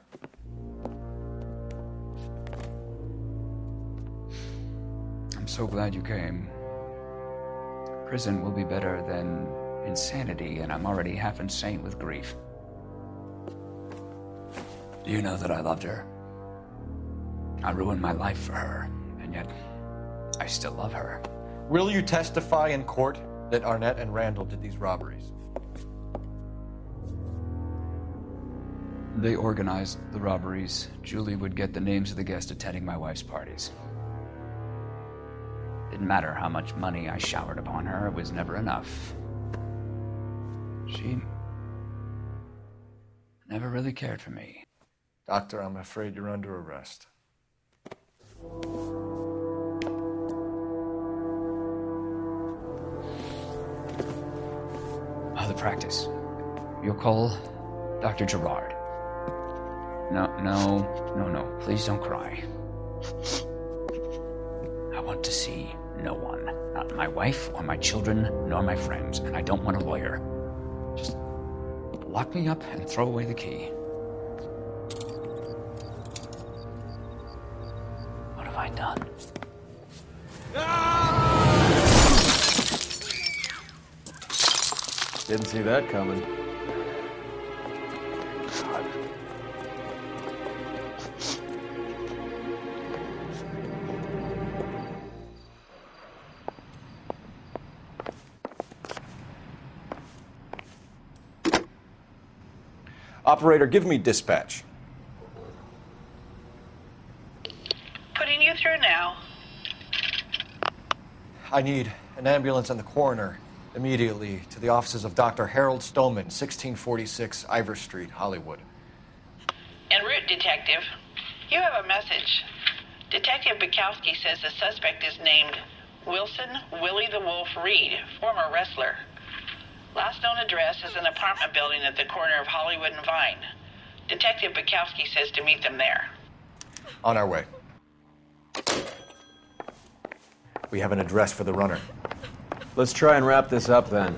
I'm so glad you came. Prison will be better than insanity, and I'm already half insane with grief. Do you know that I loved her? I ruined my life for her, and yet I still love her. Will you testify in court that Arnett and Randall did these robberies? They organized the robberies. Julie would get the names of the guests attending my wife's parties. Didn't matter how much money I showered upon her, it was never enough. She never really cared for me. Doctor, I'm afraid you're under arrest. The practice. You'll call Dr. Gerard. No. Please don't cry. I want to see no one. Not my wife or my children, nor my friends. And I don't want a lawyer. Just lock me up and throw away the key. What have I done? Didn't see that coming. Operator, give me dispatch. Putting you through now. I need an ambulance and the coroner immediately to the offices of Dr. Harold Stoneman, 1646 Ivor Street, Hollywood. En route, Detective. You have a message. Detective Bukowski says the suspect is named Wilson Willie the Wolf Reed, former wrestler. Last known address is an apartment building at the corner of Hollywood and Vine. Detective Bukowski says to meet them there. On our way. We have an address for the runner. Let's try and wrap this up then.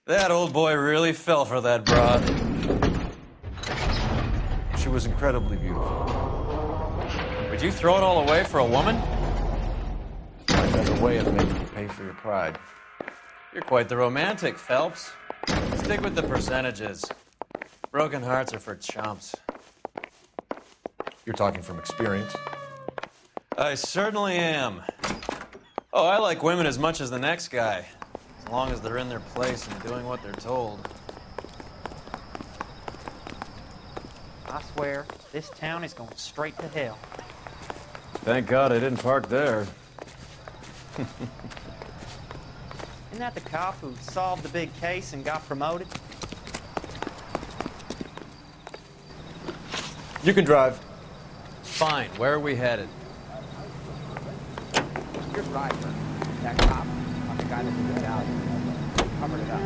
That old boy really fell for that broad. She was incredibly beautiful. Would you throw it all away for a woman? Life has a way of making you pay for your pride. You're quite the romantic, Phelps. Stick with the percentages. Broken hearts are for chumps. You're talking from experience. I certainly am. Oh, I like women as much as the next guy. As long as they're in their place and doing what they're told. I swear, this town is going straight to hell. Thank God I didn't park there. Isn't that the cop who solved the big case and got promoted? You can drive. Fine. Where are we headed? You're right, Bert. That cop, not the guy that took it out, covered it up.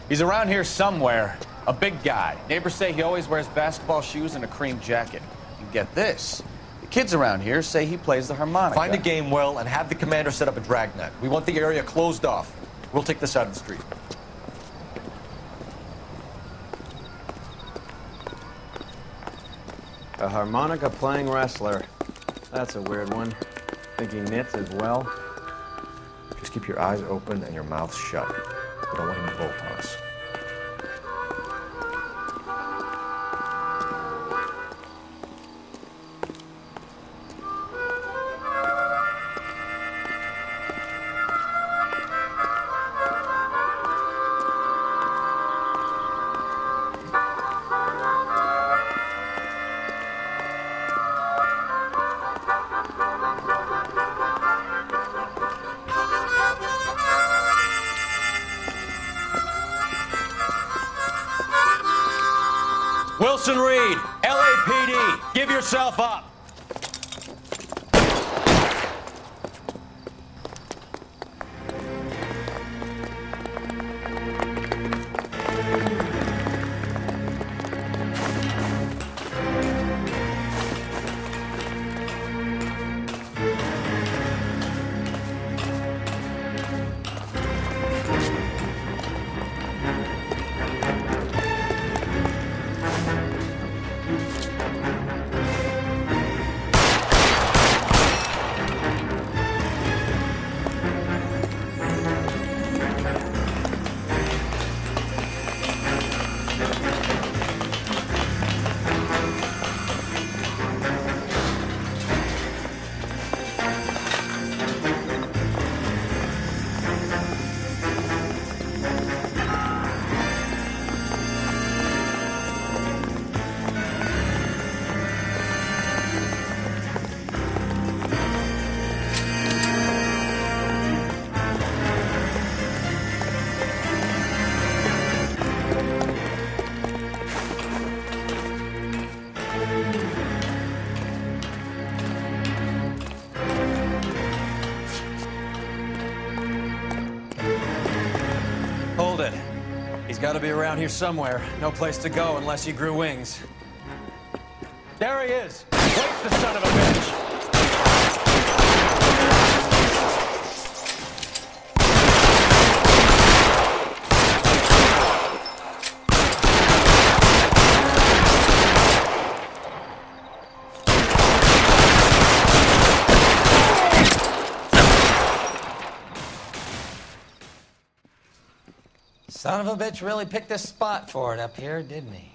He's around here somewhere. A big guy. Neighbors say he always wears basketball shoes and a cream jacket. And get this. The kids around here say he plays the harmonica. Find a game well and have the commander set up a dragnet. We want the area closed off. We'll take this side of the street. A harmonica playing wrestler. That's a weird one. Think he knits as well? Just keep your eyes open and your mouth shut. We don't want him to bolt on us. Wilson Reed, LAPD, give yourself up. He's got to be around here somewhere. No place to go unless he grew wings. There he is. Waste the son of a bitch. Son of a bitch really picked a spot for it up here, didn't he?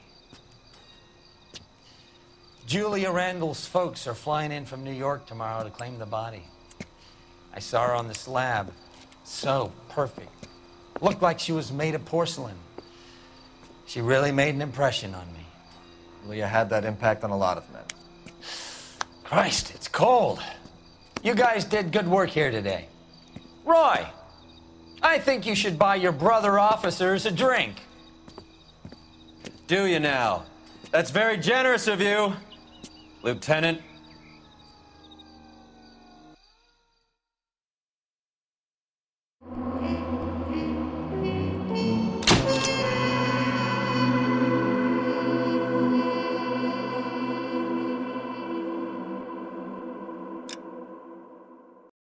Julia Randall's folks are flying in from New York tomorrow to claim the body. I saw her on the slab. So perfect. Looked like she was made of porcelain. She really made an impression on me. Julia had that impact on a lot of men. Christ, it's cold. You guys did good work here today. Roy, I think you should buy your brother officers a drink. Do you now? That's very generous of you, Lieutenant